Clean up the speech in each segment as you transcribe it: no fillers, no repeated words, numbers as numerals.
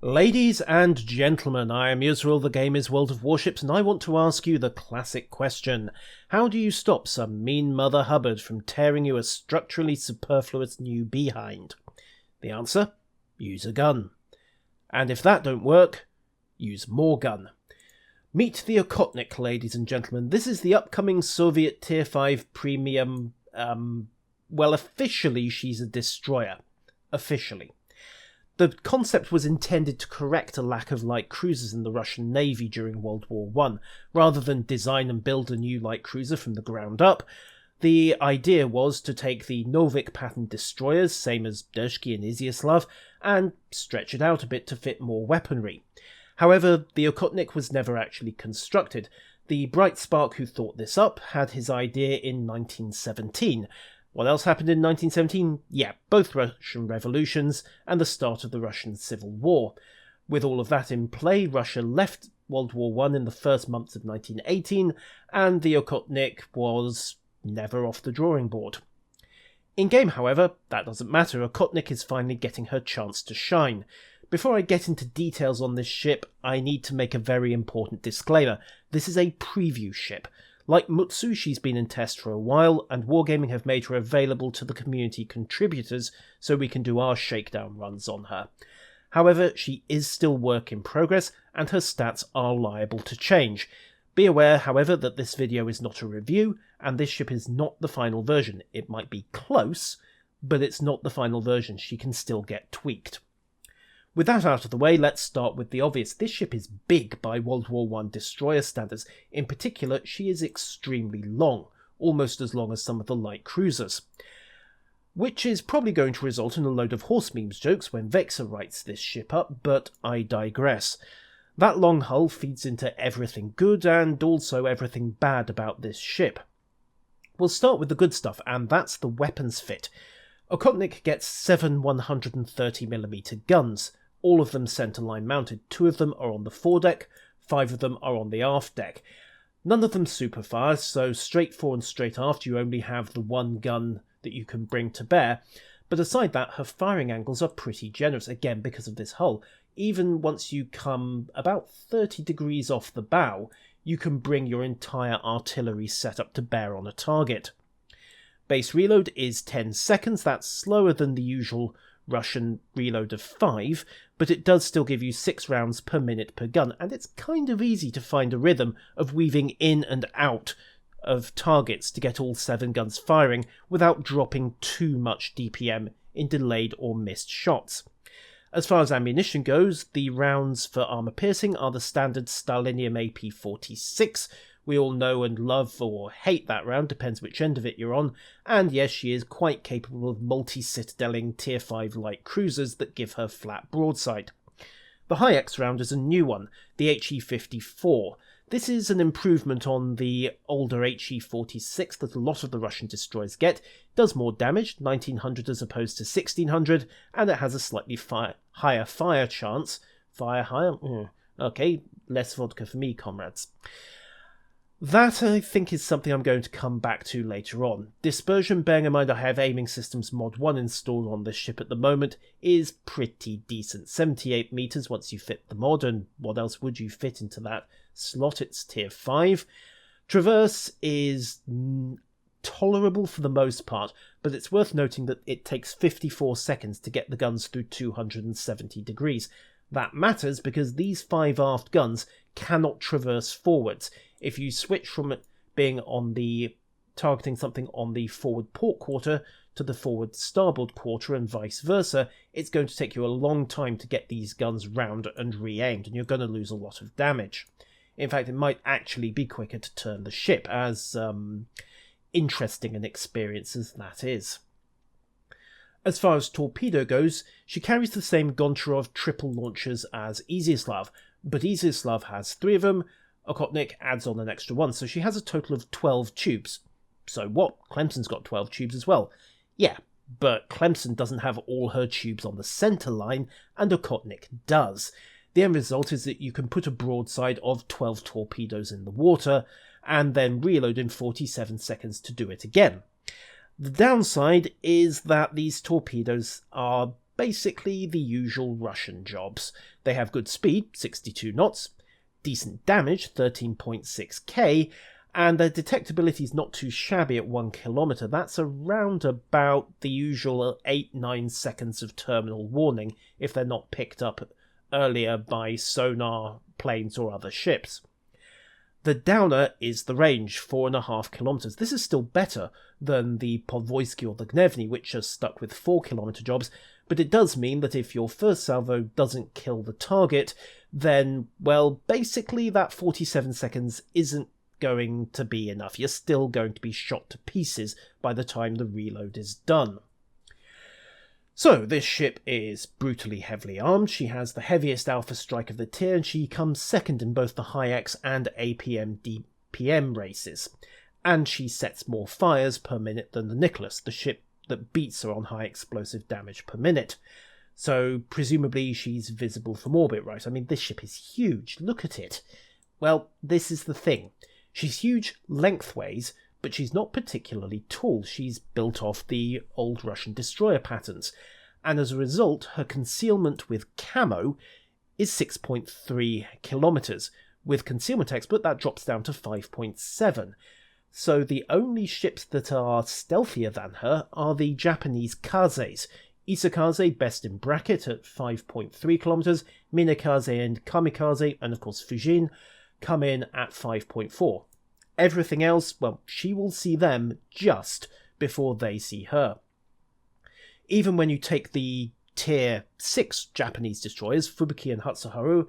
Ladies and gentlemen, I am Israel, the game is World of Warships, and I want to ask you the classic question. How do you stop some mean Mother Hubbard from tearing you a structurally superfluous new behind? The answer? Use a gun. And if that don't work, use more gun. Meet the Okhotnik, ladies and gentlemen. This is the upcoming Soviet Tier 5 premium, well, officially she's a destroyer. Officially. The concept was intended to correct a lack of light cruisers in the Russian Navy during World War I. Rather than design and build a new light cruiser from the ground up, the idea was to take the Novik pattern destroyers, same as Dersky and Izyaslav, and stretch it out a bit to fit more weaponry. However, the Okhotnik was never actually constructed. The bright spark who thought this up had his idea in 1917. What else happened in 1917? Yeah, both Russian revolutions and the start of the Russian Civil War. With all of that in play, Russia left World War I in the first months of 1918, and the Okhotnik was never off the drawing board. In-game, however, that doesn't matter. Okhotnik is finally getting her chance to shine. Before I get into details on this ship, I need to make a very important disclaimer. This is a preview ship. Like Mutsu, she's been in test for a while, and Wargaming have made her available to the community contributors so we can do our shakedown runs on her. However, she is still work in progress, and her stats are liable to change. Be aware, however, that this video is not a review, and this ship is not the final version. It might be close, but it's not the final version. She can still get tweaked. With that out of the way, let's start with the obvious. This ship is big by World War I destroyer standards. In particular, she is extremely long, almost as long as some of the light cruisers. Which is probably going to result in a load of horse memes jokes when Vexa writes this ship up, but I digress. That long hull feeds into everything good and also everything bad about this ship. We'll start with the good stuff, and that's the weapons fit. Okhotnik gets 7 130mm guns, all of them centerline mounted. 2 of them are on the foredeck, 5 of them are on the aft deck. None of them superfire, so straight fore and straight aft you only have the one gun that you can bring to bear, but aside that, her firing angles are pretty generous, again because of this hull. Even once you come about 30 degrees off the bow, you can bring your entire artillery setup to bear on a target. Base reload is 10 seconds, that's slower than the usual Russian reload of 5, but it does still give you 6 rounds per minute per gun, and it's kind of easy to find a rhythm of weaving in and out of targets to get all 7 guns firing without dropping too much DPM in delayed or missed shots. As far as ammunition goes, the rounds for armour piercing are the standard Stalinium AP-46. We all know and love or hate that round, depends which end of it you're on, and yes, she is quite capable of multi-citadeling Tier 5 light cruisers that give her flat broadside. The High X round is a new one, the HE-54. This is an improvement on the older HE-46 that a lot of the Russian destroyers get. It does more damage, 1900 as opposed to 1600, and it has a slightly higher fire chance. Fire higher? Okay, less vodka for me, comrades. That, I think, is something I'm going to come back to later on. Dispersion, bearing in mind I have Aiming Systems Mod 1 installed on this ship at the moment, is pretty decent. 78 meters once you fit the mod, and what else would you fit into that slot? It's Tier 5. Traverse is tolerable for the most part, but it's worth noting that it takes 54 seconds to get the guns through 270 degrees. That matters because these 5 aft guns cannot traverse forwards. If you switch from it being on the targeting something on the forward port quarter to the forward starboard quarter and vice versa, it's going to take you a long time to get these guns round and re-aimed, and you're going to lose a lot of damage. In fact, it might actually be quicker to turn the ship, as interesting an experience as that is. As far as torpedo goes, she carries the same Goncharov triple launchers as Izyaslav, but Izyaslav has 3 of them. Okhotnik adds on an extra 1, so she has a total of 12 tubes. So what? Clemson's got 12 tubes as well. Yeah, but Clemson doesn't have all her tubes on the centre line, and Okhotnik does. The end result is that you can put a broadside of 12 torpedoes in the water, and then reload in 47 seconds to do it again. The downside is that these torpedoes are basically the usual Russian jobs. They have good speed, 62 knots, decent damage, 13.6k, and their detectability is not too shabby at 1 kilometre. That's around about the usual 8-9 seconds of terminal warning if they're not picked up earlier by sonar, planes or other ships. The downer is the range, 4.5 kilometres. This is still better than the Podvoisky or the Gnevny, which are stuck with 4 kilometre jobs, but it does mean that if your first salvo doesn't kill the target, then, well, basically that 47 seconds isn't going to be enough. You're still going to be shot to pieces by the time the reload is done. So, this ship is brutally heavily armed. She has the heaviest alpha strike of the tier, and she comes second in both the high X and APM DPM races. And she sets more fires per minute than the Nicholas, the ship that beats her on high explosive damage per minute. So, presumably she's visible from orbit, right? I mean, this ship is huge. Look at it. Well, this is the thing. She's huge lengthways, but she's not particularly tall. She's built off the old Russian destroyer patterns, and as a result, her concealment with camo is 6.3 kilometres. With concealment expert, that drops down to 5.7. So the only ships that are stealthier than her are the Japanese Kazes. Isakaze, best in bracket, at 5.3 kilometres, Minakaze and Kamikaze, and of course Fujin, come in at 5.4. Everything else, well, she will see them just before they see her. Even when you take the tier 6 Japanese destroyers, Fubuki and Hatsuharu,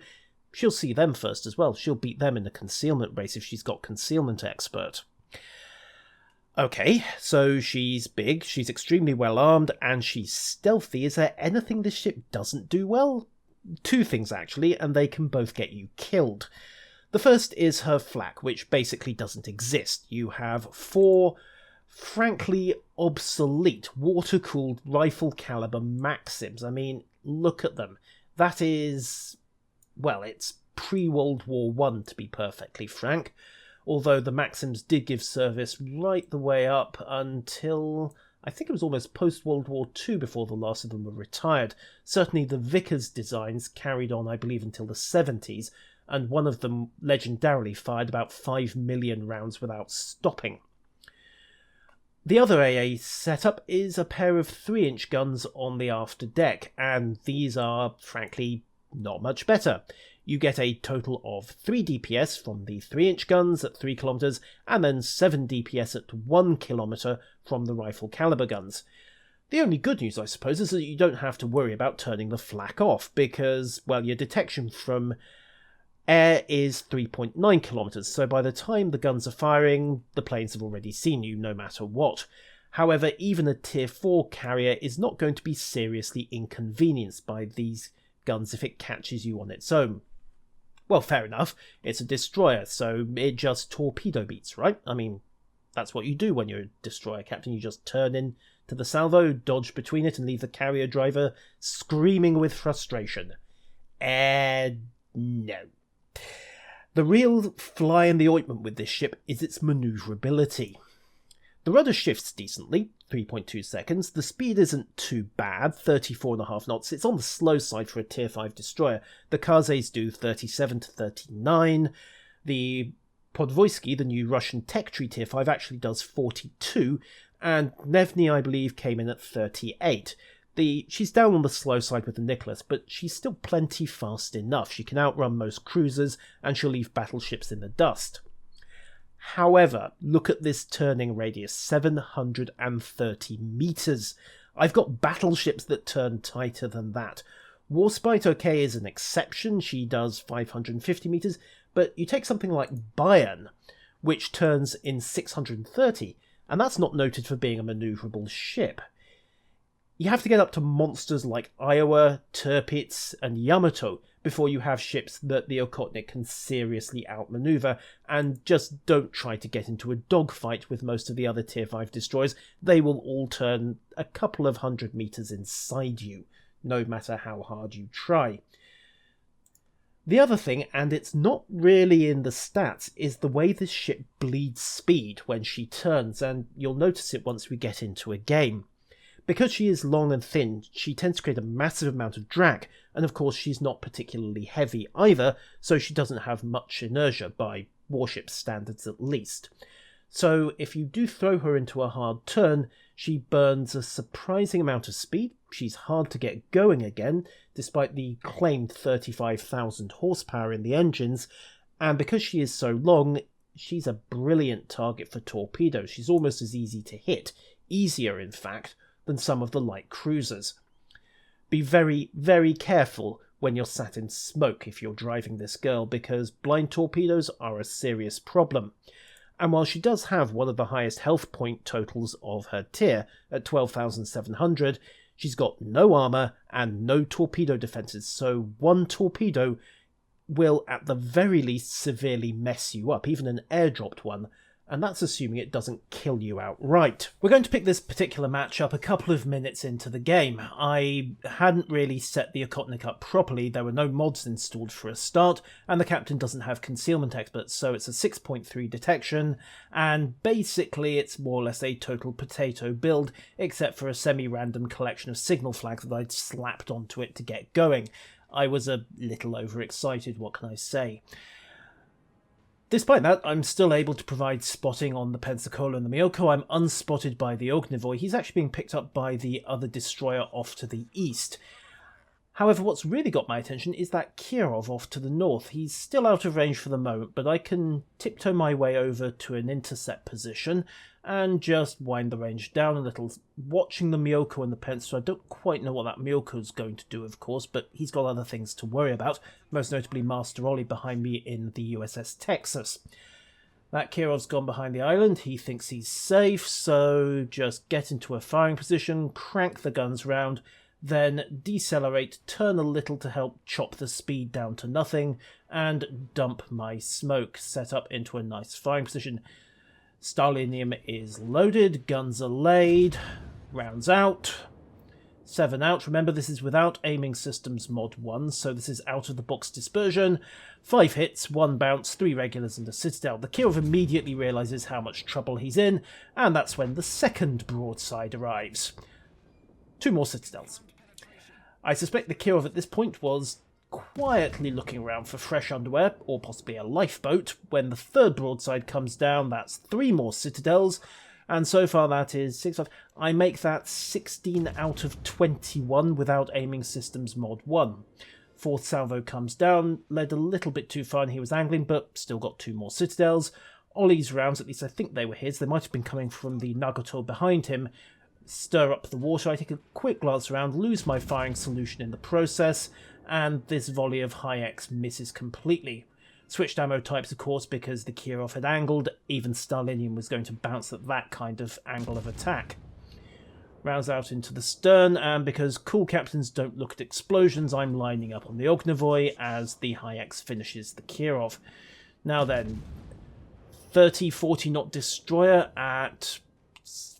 she'll see them first as well. She'll beat them in the concealment race if she's got concealment expert. Okay, so she's big, she's extremely well armed, and she's stealthy. Is there anything this ship doesn't do well? Two things actually, and they can both get you killed. The first is her flak, which basically doesn't exist. You have 4, frankly, obsolete water-cooled rifle-caliber Maxims. I mean, look at them. That is, well, it's pre-World War I, to be perfectly frank. Although the Maxims did give service right the way up until, I think it was almost post-World War II before the last of them were retired. Certainly the Vickers designs carried on, I believe, until the 70s, and one of them legendarily fired about 5 million rounds without stopping. The other AA setup is a pair of 3-inch guns on the after deck, and these are, frankly, not much better. You get a total of 3 DPS from the 3-inch guns at 3 kilometers, and then 7 DPS at 1 kilometer from the rifle caliber guns. The only good news, I suppose, is that you don't have to worry about turning the flak off, because, well, your detection from air is 3.9 kilometers, so by the time the guns are firing, the planes have already seen you, no matter what. However, even a tier 4 carrier is not going to be seriously inconvenienced by these guns if it catches you on its own. Well, fair enough, it's a destroyer, so it just torpedo beats, right? I mean, that's what you do when you're a destroyer captain. You just turn in to the salvo, dodge between it, and leave the carrier driver screaming with frustration. No. The real fly in the ointment with this ship is its maneuverability. The rudder shifts decently, 3.2 seconds. The speed isn't too bad, 34.5 knots. It's on the slow side for a tier 5 destroyer. The Kazes do 37 to 39. The Podvoisky, the new Russian tech tree tier 5, actually does 42. And Gnevny, I believe, came in at 38. She's down on the slow side with the Nicholas, but she's still plenty fast enough. She can outrun most cruisers, and she'll leave battleships in the dust. However, look at this turning radius, 730 meters. I've got battleships that turn tighter than that. Warspite, okay, is an exception. She does 550 meters, but you take something like Bayern, which turns in 630, and that's not noted for being a maneuverable ship. You have to get up to monsters like Iowa, Tirpitz, and Yamato before you have ships that the Okhotnik can seriously outmaneuver, and just don't try to get into a dogfight with most of the other Tier 5 destroyers. They will all turn a couple of 100 meters inside you, no matter how hard you try. The other thing, and it's not really in the stats, is the way this ship bleeds speed when she turns, and you'll notice it once we get into a game. Because she is long and thin, she tends to create a massive amount of drag, and of course she's not particularly heavy either, so she doesn't have much inertia, by warship standards at least. So if you do throw her into a hard turn, she burns a surprising amount of speed, she's hard to get going again, despite the claimed 35,000 horsepower in the engines, and because she is so long, she's a brilliant target for torpedoes. She's almost as easy to hit, easier in fact, than some of the light cruisers. Be very, very careful when you're sat in smoke if you're driving this girl, because blind torpedoes are a serious problem. And while she does have one of the highest health point totals of her tier at 12,700, she's got no armour and no torpedo defences, so one torpedo will at the very least severely mess you up, even an airdropped one, and that's assuming it doesn't kill you outright. We're going to pick this particular match up a couple of minutes into the game. I hadn't really set the Okhotnik up properly, there were no mods installed for a start, and the captain doesn't have concealment experts, so it's a 6.3 detection, and basically it's more or less a total potato build, except for a semi-random collection of signal flags that I'd slapped onto it to get going. I was a little overexcited, what can I say? Despite that, I'm still able to provide spotting on the Pensacola and the Miyoko. I'm unspotted by the Okhotnik. He's actually being picked up by the other destroyer off to the east. However, what's really got my attention is that Kirov off to the north. He's still out of range for the moment, but I can tiptoe my way over to an intercept position and just wind the range down a little, watching the Miyoko and the Pence. So I don't quite know what that Miyoko's going to do, of course, but he's got other things to worry about, most notably Master Ollie behind me in the USS Texas. That Kirov's gone behind the island, he thinks he's safe, so just get into a firing position, crank the guns round, then decelerate, turn a little to help chop the speed down to nothing, and dump my smoke, set up into a nice firing position. Stalinium is loaded, guns are laid, rounds out, 7 out. Remember, this is without aiming systems mod 1, so this is out of the box dispersion. 5 hits, 1 bounce, 3 regulars and a citadel. The Kirov immediately realises how much trouble he's in, and that's when the second broadside arrives. 2 more citadels. I suspect the Kirov at this point was quietly looking around for fresh underwear, or possibly a lifeboat. When the third broadside comes down, that's 3 more citadels, and so far that is 6 out. I make that 16 out of 21 without aiming systems mod 1. 4th salvo comes down, led a little bit too far and he was angling, but still got 2 more citadels. Ollie's rounds, at least I think they were his, they might have been coming from the Nagato behind him, stir up the water. I take a quick glance around, lose my firing solution in the process, and this volley of high-X misses completely. Switched ammo types, of course, because the Kirov had angled. Even Stalinium was going to bounce at that kind of angle of attack. Rounds out into the stern, and because cool captains don't look at explosions, I'm lining up on the Okhotnik as the high-X finishes the Kirov. Now then, 30-40 knot destroyer at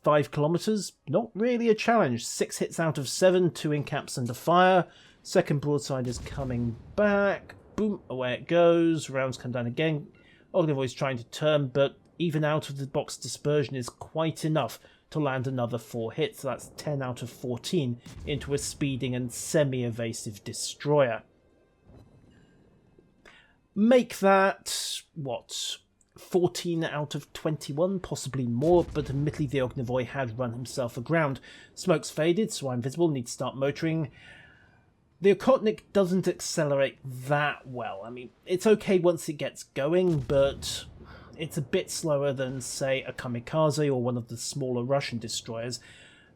5 kilometers, not really a challenge. 6 hits out of 7, 2 in caps and a fire. Second broadside is coming back. Boom, away it goes. Rounds come down again. Okhotnik is trying to turn, but even out of the box dispersion is quite enough to land another 4 hits. So that's 10 out of 14 into a speeding and semi-evasive destroyer. Make that, what, 14 out of 21, possibly more, but admittedly the Okhotnik had run himself aground. Smoke's faded, so I'm visible, need to start motoring. The Okhotnik doesn't accelerate that well. I mean, it's okay once it gets going, but it's a bit slower than, say, a Kamikaze or one of the smaller Russian destroyers,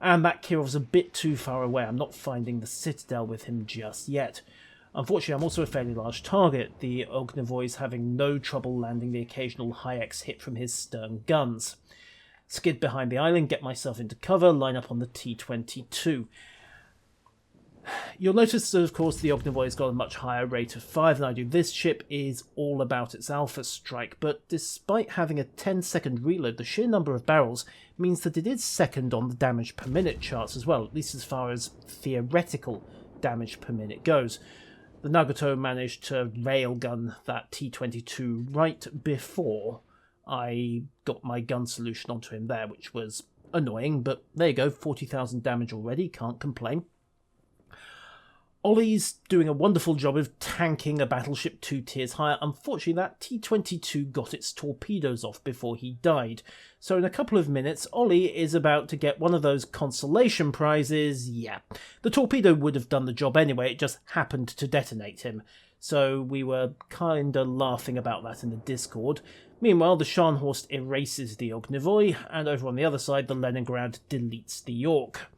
and that Kirov's a bit too far away. I'm not finding the Citadel with him just yet. Unfortunately, I'm also a fairly large target. The Okhotnik is having no trouble landing the occasional high-X hit from his stern guns. Skid behind the island, get myself into cover, line up on the T-22. You'll notice that, of course, the Okhotnik has got a much higher rate of fire than I do. This ship is all about its alpha strike, but despite having a 10-second reload, the sheer number of barrels means that it is second on the damage per minute charts as well, at least as far as theoretical damage per minute goes. The Nagato managed to railgun that T-22 right before I got my gun solution onto him there, which was Annoying, but there you go, 40,000 damage already, can't complain. Ollie's doing a wonderful job of tanking a battleship 2 tiers higher. Unfortunately, that T-22 got its torpedoes off before he died. So in a couple of minutes, Ollie is about to get one of those consolation prizes. Yeah, the torpedo would have done the job anyway, it just happened to detonate him. So we were kinda laughing about that in the Discord. Meanwhile, the Scharnhorst erases the Ognivoy, and over on the other side, the Leningrad deletes the York.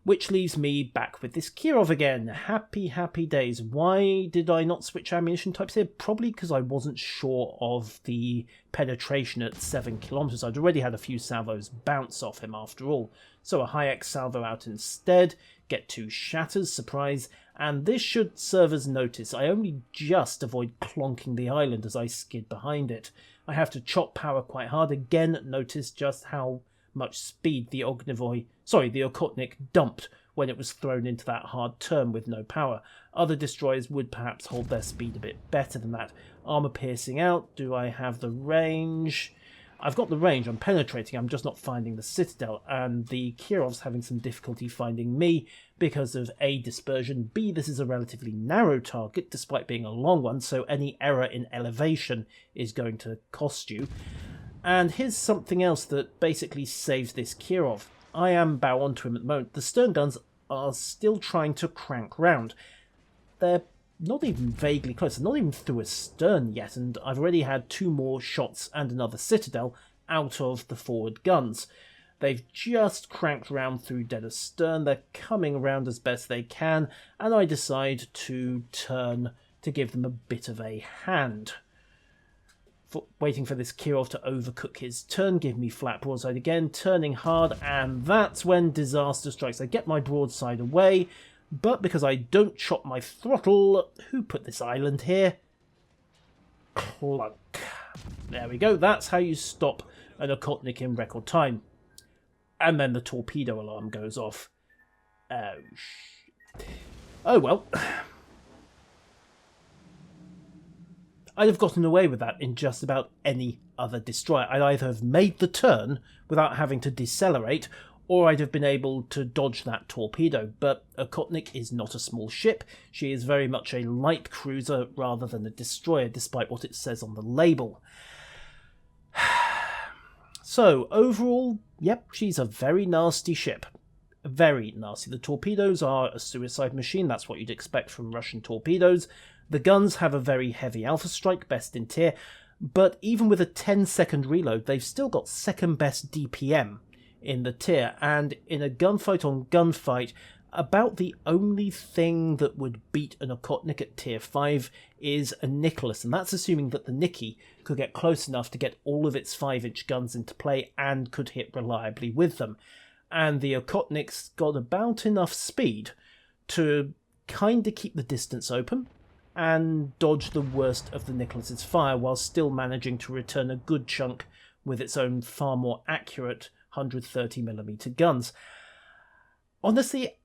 Which leaves me back with this Kirov again. Happy, happy days. Why did I not switch ammunition types here? Probably because I wasn't sure of the penetration at 7 kilometers. I'd already had a few salvos bounce off him after all. So a high-X salvo out instead, get 2 shatters, surprise, and this should serve as notice. I only just avoid clonking the island as I skid behind it. I have to chop power quite hard. Again, notice just how much speed the Okhotnik dumped when it was thrown into that hard turn with no power. Other destroyers would perhaps hold their speed a bit better than that. Armour piercing out. Do I have the range? I've got the range. I'm penetrating. I'm just not finding the citadel. And the Kirov's having some difficulty finding me because of A, dispersion, B, this is a relatively narrow target despite being a long one, so any error in elevation is going to cost you. And here's something else that basically saves this Kirov. I am bow onto him at the moment. The stern guns are still trying to crank round. They're not even vaguely close. They're not even through a stern yet, and I've already had 2 more shots and another citadel out of the forward guns. They've just cranked round through dead astern. They're coming around as best they can, and I decide to turn to give them a bit of a hand. Waiting for this Kirov to overcook his turn, give me flat broadside again, turning hard, and that's when disaster strikes. I get my broadside away, but because I don't chop my throttle, who put this island here? Clunk. There we go, that's how you stop an Okhotnik in record time. And then the torpedo alarm goes off. Oh well. I'd have gotten away with that in just about any other destroyer. I'd either have made the turn without having to decelerate, or I'd have been able to dodge that torpedo. But Okhotnik is not a small ship. She is very much a light cruiser rather than a destroyer, despite what it says on the label. So, overall, yep, she's a very nasty ship. Very nasty. The torpedoes are a suicide machine. That's what you'd expect from Russian torpedoes. The guns have a very heavy alpha strike, best in tier, but even with a 10-second reload, they've still got second best DPM in the tier, and in a gunfight on gunfight, about the only thing that would beat an Okhotnik at tier 5 is a Nicholas, and that's assuming that the Nicky could get close enough to get all of its 5-inch guns into play and could hit reliably with them. And the Okhotnik's got about enough speed to kind of keep the distance open and dodge the worst of the Nicholas's fire while still managing to return a good chunk with its own far more accurate 130mm guns. Honestly,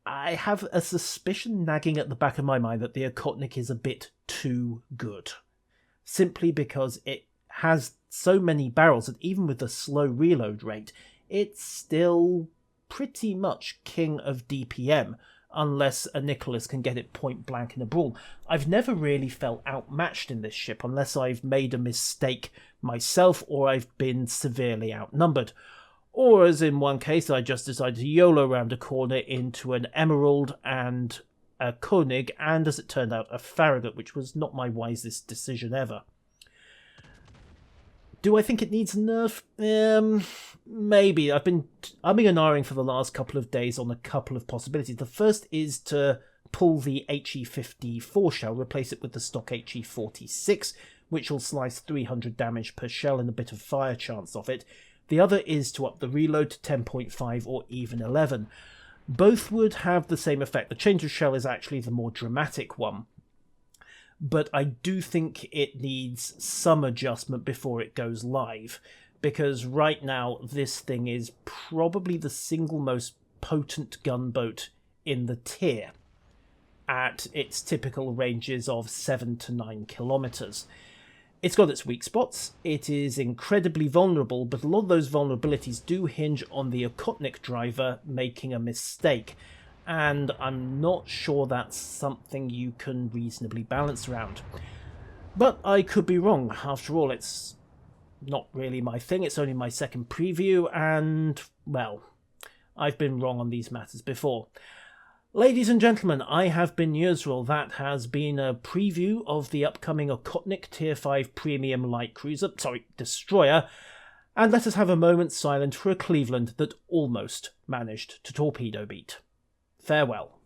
I have a suspicion nagging at the back of my mind that the Okhotnik is a bit too good. Simply because it has so many barrels that even with the slow reload rate, it's still pretty much king of DPM, unless a Nicholas can get it point blank in a brawl. I've never really felt outmatched in this ship unless I've made a mistake myself or I've been severely outnumbered. Or as in one case, I just decided to YOLO around a corner into an Emerald and a Koenig, and as it turned out, a Farragut, which was not my wisest decision ever. Do I think it needs a nerf? Maybe. I've been umming and ahhing for the last couple of days on a couple of possibilities. The first is to pull the HE-54 shell, replace it with the stock HE-46, which will slice 300 damage per shell and a bit of fire chance off it. The other is to up the reload to 10.5 or even 11. Both would have the same effect. The change of shell is actually the more dramatic one, but I do think it needs some adjustment before it goes live, because right now this thing is probably the single most potent gunboat in the tier at its typical ranges of 7 to 9 kilometers. It's got its weak spots, it is incredibly vulnerable, but a lot of those vulnerabilities do hinge on the Okhotnik driver making a mistake, and I'm not sure that's something you can reasonably balance around. But I could be wrong. After all, it's not really my thing, it's only my second preview, and, well, I've been wrong on these matters before. Ladies and gentlemen, I have been Yuzril. That has been a preview of the upcoming Okhotnik Tier 5 Premium Light Cruiser, Destroyer, and let us have a moment's silence for a Cleveland that almost managed to torpedo beat. Farewell.